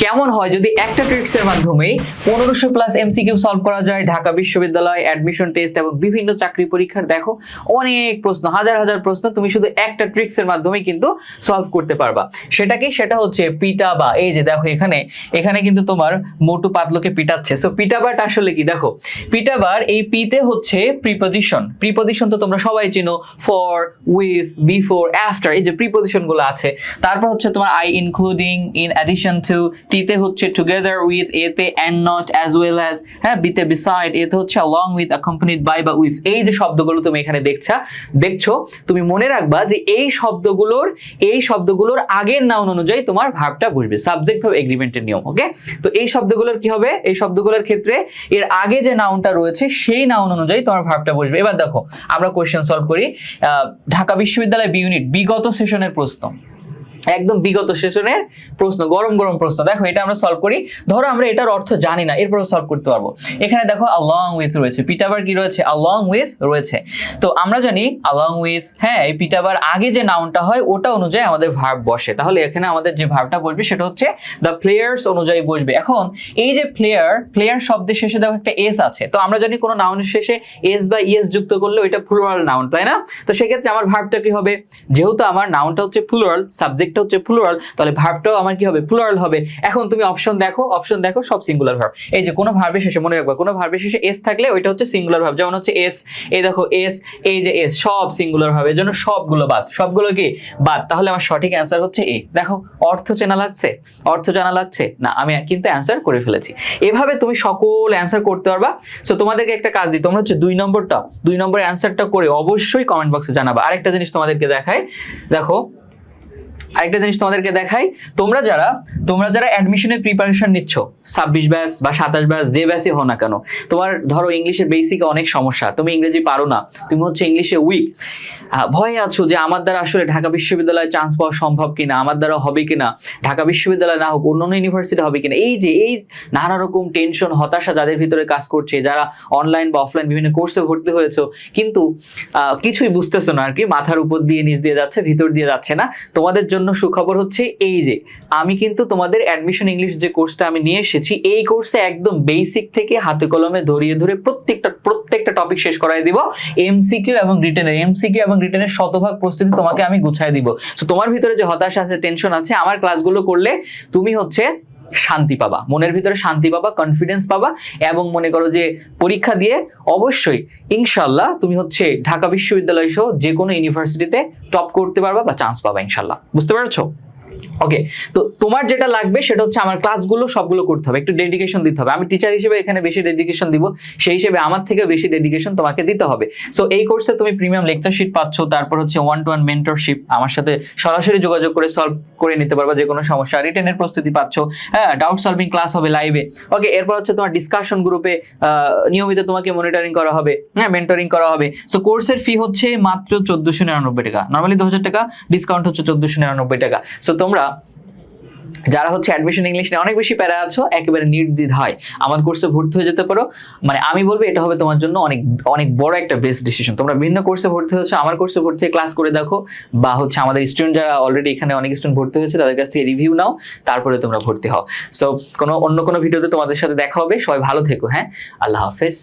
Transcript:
কেমন হয় যদি একটা ট্রিক্সের মাধ্যমেই 1500 প্লাস এমসিকিউ সলভ করা যায় ঢাকা বিশ্ববিদ্যালয় অ্যাডমিশন টেস্ট এবং বিভিন্ন চাকরি পরীক্ষার। দেখো অনেক প্রশ্ন, হাজার হাজার প্রশ্ন তুমি শুধু একটা ট্রিক্সের মাধ্যমেই কিন্তু সলভ করতে পারবা। সেটা কি? সেটা হচ্ছে পিটাবা। এই যে দেখো এখানে কিন্তু তোমার মোটু পাতলুকে পিটাচ্ছে। সো পিটাবাটা আসলে কি? দেখো পিটাবার এই পিতে হচ্ছে প্রিপজিশন তো তোমরা সবাই চিনো, ফর, উইথ, বিফোর, আফটার, এই যে প্রিপজিশন গুলো আছে। তারপর হচ্ছে তোমার I including, in addition to, টিতে হচ্ছে টুগেদার উইথ, এতে and not, as well as, হ্যাঁ, বিতে বিসাইড, এতে হচ্ছে along with, accompanied by বা উইথ। এই যে শব্দগুলো তুমি এখানে দেখছো, তুমি মনে রাখবা যে এই শব্দগুলোর আগের নাউন অনুযায়ী তোমার ভার্বটা বসবে, সাবজেক্ট ভার্ব এগ্রিমেন্টের নিয়ম। ওকে, তো এই শব্দগুলোর কি হবে? এই শব্দগুলোর ক্ষেত্রে এর আগে যে নাউনটা রয়েছে সেই নাউন অনুযায়ী তোমার ভার্বটা বসবে। এবার দেখো আমরা কোশ্চেন সলভ করি। ঢাকা বিশ্ববিদ্যালয় বি ইউনিট বিগত সেশনের প্রশ্ন, একদম বিগত সেশনের প্রশ্ন, গরম গরম প্রশ্ন। দেখো এটা আমরা সলভ করি। ধরো আমরা এটার অর্থ জানি না, এরপরও সলভ করতে পারবো। এখানে দেখো along with রয়েছে, পিটাবার কি রয়েছে? along with রয়েছে। তো আমরা জানি along with, হ্যাঁ, এই পিটাবার আগে যে নাউনটা হয় ওটা অনুযায়ী আমাদের ভার্ব বসে। তাহলে এখানে আমাদের যে ভার্বটা বসবে সেটা হচ্ছে দ্য প্লেয়ার্স অনুযায়ী বসবে। এখন এই যে প্লেয়ার শব্দের শেষে দেখো একটা এস আছে। তো আমরা জানি কোনো নাউনের শেষে এস বা ইএস যুক্ত করলে ওইটা প্লুরাল নাউন, তাই না? তো সেক্ষেত্রে আমার ভার্বটা কি হবে? যেহেতু আমার নাউনটা হচ্ছে প্লুরাল, সাবজেক্ট হচ্ছে প্লুরাল, তাহলে ভার্বটাও আমার কি হবে? প্লুরাল হবে। এখন তুমি অপশন দেখো সব সিঙ্গুলার ভার্ব। এই যে কোনো ভার্বের শেষে মনে রাখবা, কোনো ভার্বের শেষে এস থাকলে ওইটা হচ্ছে সিঙ্গুলার ভার্ব। যেমন হচ্ছে এস, এই দেখো এস, এই যে এস, সব সিঙ্গুলার ভার্ব, এর জন্য সবগুলো কি বাদ। তাহলে আমার সঠিক অ্যান্সার হচ্ছে এ। দেখো অর্থ জানা লাগছে না, আমি কিন্তু অ্যান্সার করে ফেলেছি। এভাবে তুমি সকল অ্যান্সার করতে পারবা। সো তোমাদেরকে একটা কাজ দিই, তোমরা হচ্ছে 2 নম্বর অ্যান্সারটা করে অবশ্যই কমেন্ট বক্সে জানাবা। আরেকটা জিনিস তোমাদেরকে দেখাই, তোমরা যারা অ্যাডমিশনের প্রিপারেশন নিচ্ছ, 26 ব্যাচ বা 27 ব্যাচ, যে ব্যাচই হও না কেন, তোমার ধরো ইংলিশের বেসিকে অনেক সমস্যা, তুমি ইংরেজি পারো না, তুমি হচ্ছে ইংলিশে উইক, ভয়ে আছো যে আমার দ্বারা আসলে ঢাকা বিশ্ববিদ্যালয়ে চান্স পাওয়া সম্ভব কিনা, আমার দ্বারা হবে কিনা, ঢাকা বিশ্ববিদ্যালয় না হোক অন্য ইউনিভার্সিটি হবে কিনা, এই নানা রকম টেনশন, হতাশা যাদের ভিতরে কাজ করছে, যারা অনলাইন বা অফলাইন বিভিন্ন কোর্সে ভর্তি হয়েছো কিন্তু কিছুই বুঝতেছো না আর কি, মাথার উপর দিয়ে নিচ দিয়ে যাচ্ছে, ভিতর দিয়ে যাচ্ছে না, তোমাদের জন্য সুখবর হচ্ছে এই যে আমি কিন্তু তোমাদের অ্যাডমিশন ইংলিশ যে কোর্সটা আমি নিয়ে এসেছি, এই কোর্সে একদম বেসিক থেকে হাতে কলমে ধরে প্রত্যেকটা টপিক শেষ করাই দিব। এমসিকিউ এবং রিটেনের শতভাগ প্রস্তুতি তোমাকে আমি গুছাই দিব। সো তোমার ভিতরে যে হতাশা আছে, টেনশন আছে, আমার ক্লাসগুলো করলে তুমি হচ্ছে শান্তি পাবা, মনের ভিতরে শান্তি পাবা, কনফিডেন্স পাবা, এবং মনে করো যে পরীক্ষা দিয়ে অবশ্যই ইনশাল্লাহ তুমি হচ্ছে ঢাকা বিশ্ববিদ্যালয় সহ যে কোনো ইউনিভার্সিটিতে টপ করতে পারবা বা চান্স পাবা ইনশাল্লাহ। বুঝতে পারছো? ওকে, তো তোমার যেটা লাগবে সেটা হচ্ছে আমার ক্লাসগুলো সবগুলো করতে হবে, একটু ডেডিকেশন দিতে হবে। আমি টিচার হিসেবে এখানে বেশি ডেডিকেশন দিব, সেই হিসেবে আমার থেকে বেশি ডেডিকেশন তোমাকে দিতে হবে। সো এই কোর্সে তুমি প্রিমিয়াম লেকচার শিট পাচ্ছ, তারপর হচ্ছে 1-to-1 মেন্টরশিপ, আমার সাথে সরাসরি যোগাযোগ করে সলভ করে নিতে পারবা যে কোনো সমস্যা, রিটেনের প্রস্তুতি পাচ্ছ, হ্যাঁ, ডাউট সলভিং ক্লাস হবে লাইভে। ওকে, এরপর হচ্ছে তোমার ডিসকাশন গ্রুপে নিয়মিত তোমাকে মনিটরিং করা হবে, হ্যাঁ, মেন্টরিং করা হবে। সো কোর্সের ফি হচ্ছে মাত্র 1499 টাকা, নর্মালি 2000 টাকা, ডিসকাউন্ট হচ্ছে 1499 টাকা। সো তোমরা যারা হচ্ছে অ্যাডমিশন ইংলিশ নিয়ে অনেক বেশি প্যারা আছো, একেবারে নির্দ্বিধায় আমার কোর্সে ভর্তি হয়ে যেতে পারো। মানে আমি বলবো এটা হবে তোমার জন্য অনেক অনেক বড় একটা বেস্ট ডিসিশন। তোমরা ভিন্ন কোর্সে ভর্তি হচ্ছে, আমার কোর্সে ভর্তি হয়ে ক্লাস করে দেখো, বা হচ্ছে আমাদের স্টুডেন্ট যারা অলরেডি এখানে অনেক স্টুডেন্ট ভর্তি হয়েছে তাদের কাছ থেকে রিভিউ নাও, তারপরে তোমরা ভর্তি হও। সো অন্য কোনো ভিডিওতে তোমাদের সাথে দেখা হবে। সবাই ভালো থেকো, হ্যাঁ, আল্লাহ হাফেজ।